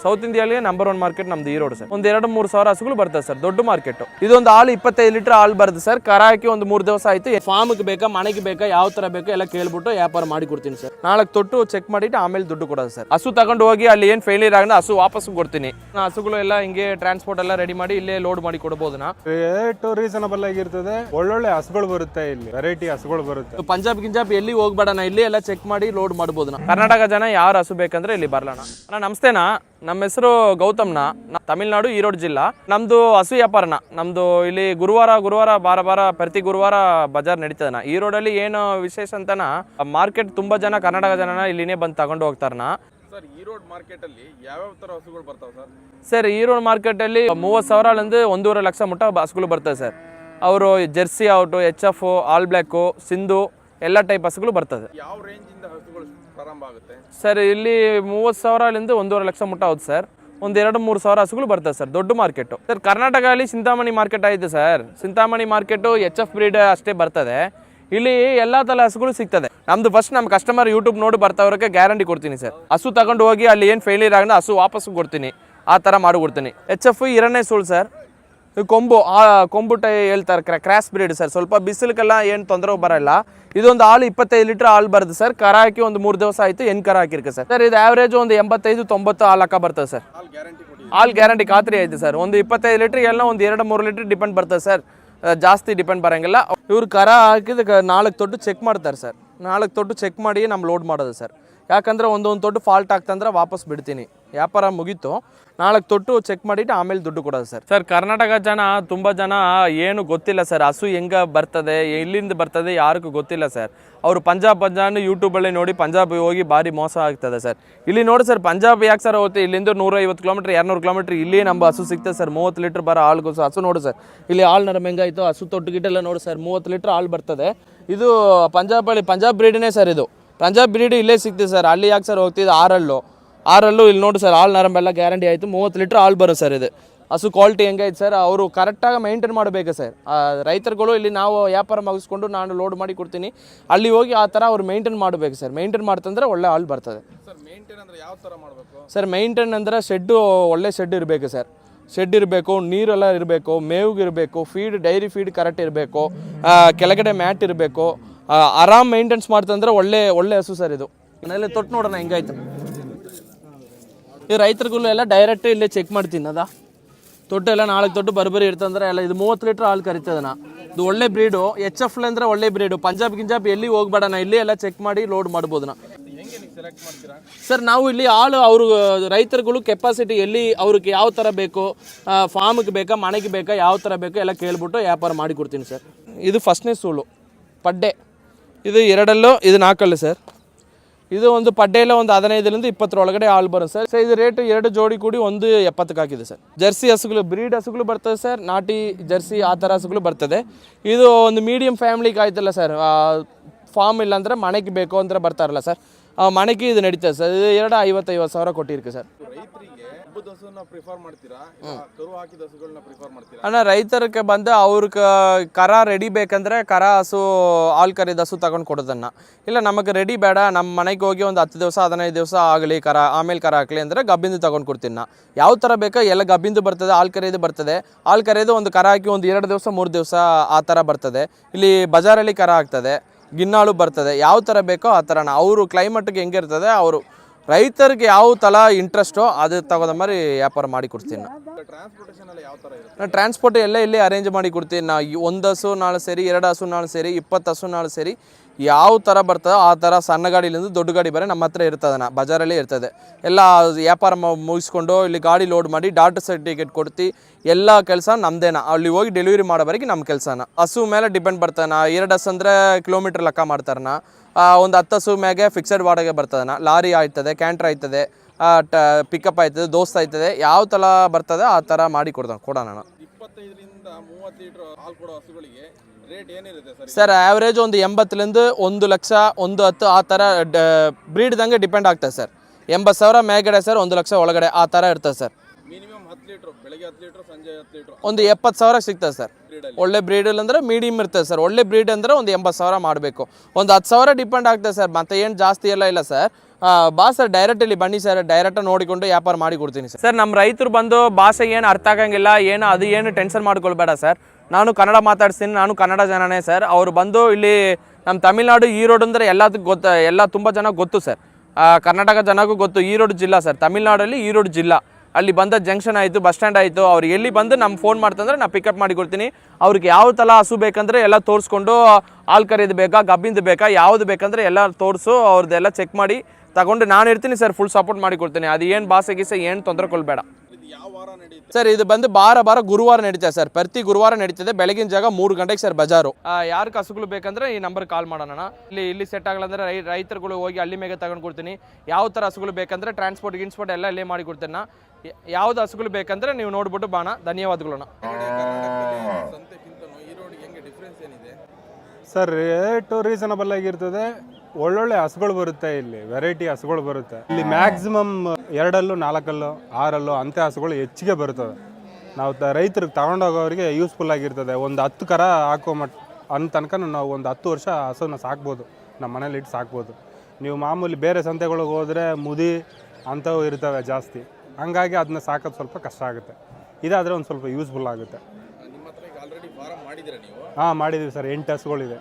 South ಇಂಡಿಯಾಲಿ number 1 market ನಮ್ದು Erode sir. ಒಂದು 2-3 ಸಾವಿರ ಹಸುಗಳು ಬರ್ತದೆ ಸರ್. ದೊಡ್ಡ ಮಾರ್ಕೆಟ್. ಇದೊಂದು ಹಾಲು 25 ಲೀಟರ್ ಹಾಲು ಬರುತ್ತೆ ಸರ್. ಕರ ಹಾಕಿ ಒಂದು 3 ದಿವಸ ಆಯ್ತು. ಫಾರ್ಮ್ಗೆ ಬೇಕಾ ಮನೆಗೆ ಬೇಕಾ ಯಾವ ತರ ಬೇಕಾ ಎಲ್ಲ ಕೇಳ್ಬಿಟ್ಟು ವ್ಯಾಪಾರ ಮಾಡಿ ಕೊಡ್ತೀನಿ ಸರ್. ನಾಳೆ ತೊಟ್ಟು ಚೆಕ್ ಮಾಡಿಟ್ಟು ಆಮೇಲೆ ದುಡ್ಡು ಕೊಡೋದು ಸರ್. ಹಸು ತಗೊಂಡು ಹೋಗಿ ಅಲ್ಲಿ ಏನು ಫೇಲಿಯರ್ ಆಗಿದೆ ಹಸು ವಾಪಸ್ ಕೊಡ್ತೀನಿ. ಹಸುಗಳು ಎಲ್ಲ ಹಿಂಗೆ ಟ್ರಾನ್ಸ್ಪೋರ್ಟ್ ಎಲ್ಲ ರೆಡಿ ಮಾಡಿ ಇಲ್ಲೇ ಲೋಡ್ ಮಾಡಿ ಕೊಡಬಹುದು. ರೇಟ್ ರೀಸನಬಲ್ ಆಗಿರ್ತದೆ. ಒಳ್ಳೊಳ್ಳೆ ಹಸುಗಳು ಬರುತ್ತೆ, ಇಲ್ಲಿ ವೆರೈಟಿ ಹಸುಗಳು ಬರುತ್ತೆ. ಪಂಜಾಬ್ ಗಿಂಜಾಬ್ ಎಲ್ಲಿ ಹೋಗ್ಬೇಡ, ಇಲ್ಲಿ ಎಲ್ಲ ಚೆಕ್ ಮಾಡಿ ಲೋಡ್ ಮಾಡಬಹುದು. ಕರ್ನಾಟಕ ಜನ ಯಾರು ಹಸು ಬೇಕಂದ್ರೆ ಇಲ್ಲಿ ಬರಲಣ್ಣ. ನಮಸ್ತೆನಾ, ನಮ್ಮ ಹೆಸರು ಗೌತಮ್ನ, ತಮಿಳ್ನಾಡು ಈರೋಡ್ ಜಿಲ್ಲಾ. ನಮ್ದು ಹಸು ವ್ಯಾಪಾರನ. ನಮ್ದು ಇಲ್ಲಿ ಗುರುವಾರ ಬಾರ ಪ್ರತಿ ಗುರುವಾರ ಬಜಾರ್ ನಡೀತದನ. ಈರೋಡಲ್ಲಿ ಏನು ವಿಶೇಷ ಅಂತನ, ಮಾರ್ಕೆಟ್ ತುಂಬಾ ಜನ ಕರ್ನಾಟಕ ಜನನ ಇಲ್ಲಿನೇ ಬಂದು ತಗೊಂಡು ಹೋಗ್ತಾರನ. ಸರ್, ಈರೋಡ್ ಮಾರ್ಕೆಟ್ ಅಲ್ಲಿ ಯಾವ ತರ ಹಸುಗಳು ಬರ್ತಾವೆ ಸರ್? ಸರ್, ಈರೋಡ್ ಮಾರ್ಕೆಟ್ ಅಲ್ಲಿ 30,000 1.5 ಲಕ್ಷ ಮುಟ್ಟ ಹಸುಗಳು ಬರ್ತದೆ ಸರ್. ಅವರು Jersey out, HF, all black, Sindhu ಎಲ್ಲ ಟೈಪ್ ಹಸುಗಳು ಬರ್ತದೆ. ಯಾವ ರೇಂಜ್ ಇಂದ ಹಸುಗಳು ಪ್ರಾರಂಭ ಆಗುತ್ತೆ ಸರ್? ಇಲ್ಲಿ 30,000 1.5 ಲಕ್ಷ ಮುಟ್ಟ ಹೌದು ಸರ್. ಒಂದು 2-3 ಸಾವಿರ ಹಸುಗಳು ಬರ್ತದೆ ಸರ್. ದೊಡ್ಡ ಮಾರ್ಕೆಟ್ ಸರ್. ಕರ್ನಾಟಕದಲ್ಲಿ ಚಿಂತಾಮಣಿ ಮಾರ್ಕೆಟ್ ಐತೆ sir. Chintamani market HF breed ಅಷ್ಟೇ ಬರ್ತದೆ. ಇಲ್ಲಿ ಎಲ್ಲಾ ತರ ಹಸುಗಳು ಸಿಗ್ತದೆ. ನಮ್ದು ಫಸ್ಟ್ ನಮ್ಮ ಕಸ್ಟಮರ್ ಯೂಟ್ಯೂಬ್ ನೋಡಿ ಬರ್ತಾವ್ರಿಗೆ ಗ್ಯಾರಂಟಿ ಕೊಡ್ತೀನಿ ಸರ್. ಹಸು ತಗೊಂಡು ಹೋಗಿ ಅಲ್ಲಿ ಏನು ಫೇಲಿಯರ್ ಆಗಿದೆ ಹಸು ವಾಪಸ್ ಕೊಡ್ತೀನಿ, ಆ ಥರ ಮಾಡಿಕೊಡ್ತೀನಿ. HF 2ನೇ ಸುಳ್ಳು ಸರ್. ಕೊಂಬು ಹೇಳ್ತಾರೆ, ಕ್ರಾಸ್ ಬ್ರೀಡ್ ಸರ್. ಸ್ವಲ್ಪ ಬಿಸಿಲಿಗೆಲ್ಲ ಏನು ತೊಂದರೆ ಬರಲ್ಲ. ಇದೊಂದು ಹಾಲು 25 ಲೀಟರ್ ಹಾಲು ಬರುತ್ತೆ ಸರ್. ಕರ ಹಾಕಿ ಒಂದು 3 ದಿವಸ ಆಯ್ತು. ಕರ ಹಾಕಿರ್ಕೆ ಸರ್. ಸರ್, ಇದು ಆವ್ರೇಜ್ ಒಂದು 85-90 ಹಾಲು ಲೆಕ್ಕ ಬರ್ತದೆ ಸರ್. ಹಾಲು ಗ್ಯಾರಂಟಿ ಖಾತ್ರಿ ಐತೆ ಸರ್. ಒಂದು 25 ಲೀಟರ್ ಎಲ್ಲ ಒಂದು 2-3 ಲೀಟರ್ ಡಿಪೆಂಡ್ ಬರ್ತದೆ ಸರ್. ಜಾಸ್ತಿ ಡಿಪೆಂಡ್ ಬರೋಂಗಿಲ್ಲ. ಇವ್ರು ಕರ ಹಾಕಿದ 4 ತೊಟ್ಟು ಚೆಕ್ ಮಾಡ್ತಾರೆ ಸರ್. 4 ತೊಟ್ಟು ಚೆಕ್ ಮಾಡಿ ನಮ್ಮ ಲೋಡ್ ಮಾಡೋದು ಸರ್. ಯಾಕಂದರೆ ಒಂದೊಂದು ತೊಟ್ಟು ಫಾಲ್ಟ್ ಆಗ್ತಂದ್ರೆ ವಾಪಸ್ ಬಿಡ್ತೀನಿ. ವ್ಯಾಪಾರ ಮುಗೀತು. 4 ತೊಟ್ಟು ಚೆಕ್ ಮಾಡಿಟ್ಟು ಆಮೇಲೆ ದುಡ್ಡು ಕೊಡೋದು ಸರ್. ಸರ್, ಕರ್ನಾಟಕ ಜನ ತುಂಬ ಜನ ಏನು ಗೊತ್ತಿಲ್ಲ ಸರ್. ಹಸು ಹೆಂಗೆ ಬರ್ತದೆ, ಎಲ್ಲಿಂದ ಬರ್ತದೆ ಯಾರಿಗೂ ಗೊತ್ತಿಲ್ಲ ಸರ್. ಅವರು ಪಂಜಾಬ್ ಯೂಟ್ಯೂಬಲ್ಲಿ ನೋಡಿ ಪಂಜಾಬ್ ಹೋಗಿ ಭಾರಿ ಮೋಸ ಆಗ್ತದೆ ಸರ್. ಇಲ್ಲಿ ನೋಡಿ ಸರ್, ಪಂಜಾಬ್ ಯಾಕೆ ಸರ್ ಹೋಗುತ್ತೆ? ಇಲ್ಲಿಂದ 150 ಕಿಲೋಮೀಟ್ರ್ 200 ಕಿಲೋಮೀಟ್ರ್ ಇಲ್ಲಿ ನಮ್ಮ ಹಸು ಸಿಗ್ತದೆ ಸರ್. 30 ಲೀಟ್ರ್ ಬರೋ ಹಾಲ್ಗೋಸು ಹಸು ನೋಡಿ ಸರ್. ಇಲ್ಲಿ ಹಾಲು ನರಮ ಹೆಂಗಾಯ್ತು, ಹಸು ತೊಟ್ಟು ಗಿಟ್ಟೆಲ್ಲ ನೋಡಿ ಸರ್. 30 ಲೀಟ್ರ್ ಹಾಲು ಬರ್ತದೆ. ಇದು ಪಂಜಾಬ್ ಬ್ರೀಡ್ನೇ ಸರ್. ಇದು ಪಂಜಾಬ್ ಬ್ರೀಡ್ ಇಲ್ಲೇ ಸಿಗ್ತದೆ ಸರ್. ಅಲ್ಲಿ ಯಾಕೆ ಸರ್ ಹೋಗ್ತಿದ್ದು? ಆರಲ್ಲು ಇಲ್ಲಿ ನೋಡಿ ಸರ್. ಹಾಲು ನರಂಬೆಲ್ಲ ಗ್ಯಾರಂಟಿ ಆಯಿತು. 30 ಲೀಟ್ರ್ ಹಾಲು ಬರುತ್ತೆ ಸರ್. ಇದು ಹಸು ಕ್ವಾಲಿಟಿ ಹೆಂಗೈತೆ ಸರ್. ಅವರು ಕರೆಕ್ಟಾಗಿ ಮೈಂಟೈನ್ ಮಾಡಬೇಕು ಸರ್. ರೈತರುಗಳು ಇಲ್ಲಿ ನಾವು ವ್ಯಾಪಾರ ಮುಗಿಸ್ಕೊಂಡು ನಾನು ಲೋಡ್ ಮಾಡಿ ಕೊಡ್ತೀನಿ. ಅಲ್ಲಿ ಹೋಗಿ ಆ ಥರ ಅವ್ರು ಮೈಂಟೈನ್ ಮಾಡಬೇಕು ಸರ್. ಮೈಂಟೈನ್ ಮಾಡ್ತಂದ್ರೆ ಒಳ್ಳೆ ಹಾಲು ಬರ್ತದೆ ಸರ್. ಮೇಂಟೈನ್ ಅಂದರೆ ಯಾವ ಥರ ಮಾಡಬೇಕು ಸರ್? ಮೈಂಟೈನ್ ಅಂದರೆ ಶೆಡ್ಡು, ಒಳ್ಳೆ ಶೆಡ್ ಇರಬೇಕು ಸರ್. ಶೆಡ್ ಇರಬೇಕು, ನೀರೆಲ್ಲ ಇರಬೇಕು, ಮೇವಿಗೆ ಇರಬೇಕು, ಡೈರಿ ಫೀಡ್ ಕರೆಕ್ಟ್ ಇರಬೇಕು, ಕೆಳಗಡೆ ಮ್ಯಾಟ್ ಇರಬೇಕು. ಆರಾಮ್ ಮೇಂಟೆನ್ಸ್ ಮಾಡ್ತಂದ್ರೆ ಒಳ್ಳೆ ಹಸು ಸರ್. ಇದು ಮನೇಲಿ ತೊಟ್ಟು ನೋಡೋಣ ಹೆಂಗಾಯ್ತು. ಈ ರೈತರುಗಳು ಎಲ್ಲ ಡೈರೆಕ್ಟ್ ಇಲ್ಲೇ ಚೆಕ್ ಮಾಡ್ತೀನಿ. ತೊಟ್ಟು ಎಲ್ಲ 4 ತೊಟ್ಟು ಬರಬರಿ ಇರ್ತಂದ್ರೆ ಎಲ್ಲ. ಇದು 30 ಲೀಟ್ರ್ ಹಾಲು ಕರಿತದನ. ಇದು ಒಳ್ಳೆ ಬ್ರೀಡು. HF ಅಂದರೆ ಒಳ್ಳೆ ಬ್ರೀಡು. ಪಂಜಾಬ್ ಗಿಂಜಾಬ್ ಎಲ್ಲಿ ಹೋಗ್ಬೇಡಣ, ಇಲ್ಲಿ ಎಲ್ಲ ಚೆಕ್ ಮಾಡಿ ಲೋಡ್ ಮಾಡ್ಬೋದನ ಸರ್. ನಾವು ಇಲ್ಲಿ ಹಾಲು ಅವರು ರೈತರುಗಳು ಕೆಪಾಸಿಟಿ ಎಲ್ಲಿ ಅವ್ರಿಗೆ ಯಾವ ಥರ ಬೇಕು, ಫಾರ್ಮ್ಗೆ ಬೇಕಾ ಮನೆಗೆ ಬೇಕಾ ಯಾವ ಥರ ಬೇಕು ಎಲ್ಲ ಕೇಳ್ಬಿಟ್ಟು ವ್ಯಾಪಾರ ಮಾಡಿ ಕೊಡ್ತೀನಿ ಸರ್. ಇದು ಫಸ್ಟ್ನೇ ಸೂಳು ಪಡ್ಡೆ. ಇದು 2 ಇದು 4 ಸರ್. ಇದು ಒಂದು ಪಡ್ಡೆಯಲ್ಲ ಒಂದು 15-20 ಒಳಗಡೆ ಹಾಲು ಬರುತ್ತೆ ಸರ್. ಇದು ರೇಟ್ 2 ಜೋಡಿ ಕೂಡಿ 170 ಹಾಕಿದೆ ಸರ್. ಜರ್ಸಿ ಹಸುಗಳು, ಬ್ರೀಡ್ ಹಸುಗಳು ಬರ್ತದೆ ಸರ್. ನಾಟಿ ಜರ್ಸಿ ಆ ಥರ ಹಸುಗಳು ಬರ್ತದೆ. ಇದು ಒಂದು ಮೀಡಿಯಮ್ ಫ್ಯಾಮಿಲಿಗೆ ಆಯ್ತಲ್ಲ ಸರ್. ಫಾರ್ಮ್ ಇಲ್ಲಾಂದ್ರೆ ಮನೆಗೆ ಬೇಕು ಅಂದ್ರೆ ಬರ್ತಾರಲ್ಲ ಸರ್, ಮನೆಗೆ ಇದು ನಡೀತದೆ ಸರ್. ಇದು 50-50 ಸಾವಿರ ಕೊಟ್ಟಿರ್ಕೆ ಸರ್. ಅಣ್ಣ, ರೈತರಿಗೆ ಬಂದು ಅವ್ರಿಗೆ ಕರ ರೆಡಿ ಬೇಕಂದ್ರೆ ಕರ ಹಸು, ಹಾಲು ಕರಿದ ಹಸು ತಗೊಂಡು ಕೊಡೋದನ್ನ. ಇಲ್ಲ ನಮಗೆ ರೆಡಿ ಬೇಡ, ನಮ್ಮ ಮನೆಗೆ ಹೋಗಿ ಒಂದು 10 ದಿವಸ 15 ದಿವಸ ಆಗಲಿ ಕರ, ಆಮೇಲೆ ಕರ ಹಾಕಲಿ ಅಂದರೆ ಗಬ್ಬಿಂದು ತಗೊಂಡು ಕೊಡ್ತೀನಿ ನಾ. ಯಾವ ಥರ ಬೇಕೋ ಎಲ್ಲ ಗಬ್ಬಿಂದು ಬರ್ತದೆ, ಹಾಲು ಕರೆಯೋದು ಬರ್ತದೆ. ಹಾಲು ಕರೆಯೋದು ಒಂದು ಕರ ಹಾಕಿ ಒಂದು 2 ದಿವಸ 3 ದಿವಸ ಆ ಥರ ಬರ್ತದೆ. ಇಲ್ಲಿ ಬಜಾರಲ್ಲಿ ಕರ ಆಗ್ತದೆ, ಗಿನ್ನಾಳು ಬರ್ತದೆ. ಯಾವ ಥರ ಬೇಕೋ ಆ ಥರನ. ಅವರು ಕ್ಲೈಮೇಟ್ಗೆ ಹೆಂಗಿರ್ತದೆ, ಅವರು ರೈತರಿಗೆ ಯಾವ ಥರ ಇಂಟ್ರೆಸ್ಟೋ ಅದು ತಗೋದ மாதிரி ವ್ಯಾಪಾರ ಮಾಡಿ ಕೊಡ್ತೀನಿ ನಾನು. ಟ್ರಾನ್ಸ್ಪೋರ್ಟ್ ಎಲ್ಲ ಇಲ್ಲಿ ಅರೇಂಜ್ ಮಾಡಿ ಕೊಡ್ತೀನಿ ನಾ. 1 ಹಸು ನಾಳೆ ಸೇರಿ, 2 ಹಸು ನಾಳೆ ಸೇರಿ, 20 ಹಸು ನಾಳೆ ಸೇರಿ ಯಾವ ಥರ ಬರ್ತದೋ ಆ ಥರ ಸಣ್ಣ ಗಾಡಿಲಿಂದ ದೊಡ್ಡ ಗಾಡಿ ಬರೀ ನಮ್ಮ ಹತ್ರ ಇರ್ತದೆ. ಬಜಾರಲ್ಲಿ ಇರ್ತದೆ. ಎಲ್ಲ ವ್ಯಾಪಾರ ಮುಗಿಸ್ಕೊಂಡು ಇಲ್ಲಿ ಗಾಡಿ ಲೋಡ್ ಮಾಡಿ ಡಾಟಾ ಸರ್ಟಿಫಿಕೇಟ್ ಕೊಡ್ತಿ. ಎಲ್ಲ ಕೆಲಸ ನಮ್ಮದೇನ. ಅಲ್ಲಿ ಹೋಗಿ ಡೆಲಿವರಿ ಮಾಡೋವರೆಗೆ ನಮ್ಮ ಕೆಲಸನ. ಹಸು ಮೇಲೆ ಡಿಪೆಂಡ್ ಬರ್ತಾನ. 2 ಹಸು ಅಂದರೆ ಕಿಲೋಮೀಟ್ರ್ ಲೆಕ್ಕ ಮಾಡ್ತಾರನ. ಒಂದು 10 ಹಸು ಮ್ಯಾಗೆ ಫಿಕ್ಸೆಡ್ ವಾಡಗೆ ಬರ್ತದನ. ಲಾರಿ ಆಯ್ತದೆ, ಕ್ಯಾಂಟ್ರ್ ಆಯ್ತದೆ, ಪಿಕಪ್ ಆಯ್ತದೆ, ದೋಸ್ತ್ ಆಯ್ತದೆ. ಯಾವ ಥರ ಬರ್ತದೆ ಆ ಥರ ಮಾಡಿ ಕೊಡೋಣ 25-30 ಲೀಟರ್ ಹಾಲು ಕೊಡೋ ಹಸುಗಳಿಗೆ ರೇಟ್ ಏನಿರುತ್ತೆ ಸರ್? ಸರ್, ಆವ್ರೇಜ್ ಒಂದು 80 1 ಲಕ್ಷ 110 ಆ ಥರ ಬ್ರೀಡ್ದಂಗೆ ಡಿಪೆಂಡ್ ಆಗ್ತದೆ ಸರ್. 80,000 ಮೇಲ್ಗಡೆ ಸರ್, 1 ಲಕ್ಷ ಒಳಗಡೆ ಆ ಥರ ಇರ್ತದೆ ಸರ್. ಮಿನಿಮಮ್ 10 ಲೀಟರ್, ಬೆಳಗ್ಗೆ 10 ಲೀಟರ್, ಸಂಜೆ 10 ಲೀಟರ್, ಒಂದು 70,000 ಸಿಗ್ತದೆ ಸರ್. ಒಳ್ಳೆ ಬ್ರೀಡ್ ಅಂದ್ರೆ ಮೀಡಿಯಮ್ ಇರ್ತದೆ ಸರ್. ಒಳ್ಳೆ ಬ್ರೀಡ್ ಅಂದರೆ ಒಂದು 80,000 ಮಾಡಬೇಕು. ಒಂದು 10,000 ಡಿಪೆಂಡ್ ಆಗ್ತದೆ ಸರ್. ಮತ್ತೆ ಏನು ಜಾಸ್ತಿ ಎಲ್ಲ ಇಲ್ಲ ಸರ್. ಬಾ ಸರ್ ಡೈರೆಕ್ಟ್ ಇಲ್ಲಿ ಬನ್ನಿ ಸರ್, ಡೈರೆಕ್ಟ್ ನೋಡಿಕೊಂಡು ವ್ಯಾಪಾರ ಮಾಡಿ ಕೊಡ್ತೀನಿ ಸರ್. ನಮ್ಮ ರೈತರು ಬಂದು ಭಾಷೆ ಏನು ಅರ್ಥ ಆಗಂಗಿಲ್ಲ, ಏನು ಟೆನ್ಷನ್ ಮಾಡ್ಕೊಳ್ಬೇಡ ಸರ್. ನಾನು ಕನ್ನಡ ಮಾತಾಡ್ತೀನಿ, ನಾನು ಕನ್ನಡ ಜನನೇ ಸರ್. ಅವರು ಬಂದು ಇಲ್ಲಿ ನಮ್ಮ ತಮಿಳ್ನಾಡು ಈರೋಡ್ ಅಂದರೆ ಎಲ್ಲ ತುಂಬ ಜನ ಗೊತ್ತು ಸರ್. ಕರ್ನಾಟಕ ಜನಕ್ಕೂ ಗೊತ್ತು, ಈರೋಡ್ ಜಿಲ್ಲಾ ಸರ್, ತಮಿಳ್ನಾಡಲ್ಲಿ ಈರೋಡ್ ಜಿಲ್ಲಾ. ಅಲ್ಲಿ ಬಂದ ಜಂಕ್ಷನ್ ಆಯಿತು, ಬಸ್ ಸ್ಟ್ಯಾಂಡ್ ಆಯಿತು. ಅವ್ರು ಎಲ್ಲಿ ಬಂದು ನಮ್ಗೆ ಫೋನ್ ಮಾಡ್ತಂದ್ರೆ ನಾನು ಪಿಕಪ್ ಮಾಡಿ ಕೊಡ್ತೀನಿ. ಅವ್ರಿಗೆ ಯಾವ ಥರ ಹಸು ಬೇಕಂದ್ರೆ ಎಲ್ಲ ತೋರಿಸ್ಕೊಂಡು, ಹಾಲು ಕರೆಯೋದು ಬೇಕಾ, ಗಬ್ಬಿಂದು ಬೇಕಾ, ಯಾವುದು ಬೇಕಂದ್ರೆ ಎಲ್ಲ ತೋರಿಸು, ಅವ್ರದ್ದೆಲ್ಲ ಚೆಕ್ ಮಾಡಿ ತಗೊಂಡು ನಾನು ಇರ್ತೀನಿ ಸರ್. ಫುಲ್ ಸಪೋರ್ಟ್ ಮಾಡಿ ಕೊಡ್ತೀನಿ. ಅದು ಏನು ಭಾಷೆ ಗೀಸೆ ಏನು ತೊಂದರೆ ಕೊಡಬೇಡ ಇದು ಯಾವ ವಾರ ನಡೆಯುತ್ತೆ ಸರ್. ಇದು ಬಂದು ಬಾರ ಗುರುವಾರ ನಡೀತದೆ ಸರ್. ಪ್ರತಿ ಗುರುವಾರ ನಡೀತದೆ ಬೆಳಗಿನ ಜಾಗ 3 ಗಂಟೆಗೆ ಸರ್ ಬಜಾರು. ಯಾರು ಹಸುಗಳು ಬೇಕಂದ್ರೆ ಈ ನಂಬರ್ ಕಾಲ್ ಮಾಡೋಣ. ಇಲ್ಲಿ ಸೆಟ್ ಆಗಲ್ಲ ಅಂದ್ರೆ ರೈತರುಗಳು ಹೋಗಿ ಅಲ್ಲಿ ಮೇಗೆ ತಗೊಂಡು ಕೊಡ್ತೀನಿ. ಯಾವ ಥರ ಹಸುಗಳು ಬೇಕಂದ್ರೆ ಟ್ರಾನ್ಸ್ಪೋರ್ಟ್ ಎಲ್ಲ ಇಲ್ಲೇ ಮಾಡಿ ಕೊಡ್ತೀನಿ. ಯಾವ್ದು ಹಸುಗಳು ಬೇಕಂದ್ರೆ ನೀವು ನೋಡ್ಬಿಟ್ಟು ಬಾಣ. ಧನ್ಯವಾದಗಳು. ಕರ್ನಾಟಕದಲ್ಲಿ ಸಂತೆಗಿಂತನೂ ಈರೋಡಿಗೆ ಹೆಂಗೆ ಡಿಫ್ರೆನ್ಸ್ ಏನಿದೆ? ಸರ್ ರೇಟು ರೀಸನಬಲ್ ಆಗಿರ್ತದೆ. ಒಳ್ಳೊಳ್ಳೆ ಹಸುಗಳು ಬರುತ್ತೆ, ಇಲ್ಲಿ ವೆರೈಟಿ ಹಸುಗಳು ಬರುತ್ತೆ. ಇಲ್ಲಿ ಮ್ಯಾಕ್ಸಿಮಮ್ 2 4 6 ಅಂತೆ ಹಸುಗಳು ಹೆಚ್ಚಿಗೆ ಬರ್ತವೆ. ನಾವು ರೈತರಿಗೆ ತಗೊಂಡೋಗೋರಿಗೆ ಯೂಸ್ಫುಲ್ ಆಗಿರ್ತದೆ. ಒಂದು 10 ಕರ ಹಾಕೋ ತನಕ ನಾವು ಒಂದು 10 ವರ್ಷ ಹಸುನ ಸಾಕ್ಬೋದು, ನಮ್ಮ ಮನೇಲಿ ಇಟ್ಟು ಸಾಕ್ಬೋದು. ನೀವು ಮಾಮೂಲಿ ಬೇರೆ ಸಂತೆಗಳಿಗೆ ಹೋದರೆ ಮುದಿ ಅಂಥವು ಇರ್ತವೆ ಜಾಸ್ತಿ, ಹಂಗಾಗಿ ಅದನ್ನ ಸಾಕೋದು ಸ್ವಲ್ಪ ಕಷ್ಟ ಆಗುತ್ತೆ. ಇದಾದರೆ ಒಂದು ಸ್ವಲ್ಪ ಯೂಸ್ಫುಲ್ ಆಗುತ್ತೆ. ನಿಮ್ಮ ಹತ್ರ ಈಗ ಆಲ್ರೆಡಿ ಫಾರಂ ಮಾಡಿದ್ದೀರಾ ನೀವು? ಹಾಂ ಮಾಡಿದ್ದೀವಿ ಸರ್, 8 ಹಸುಗಳಿದೆ.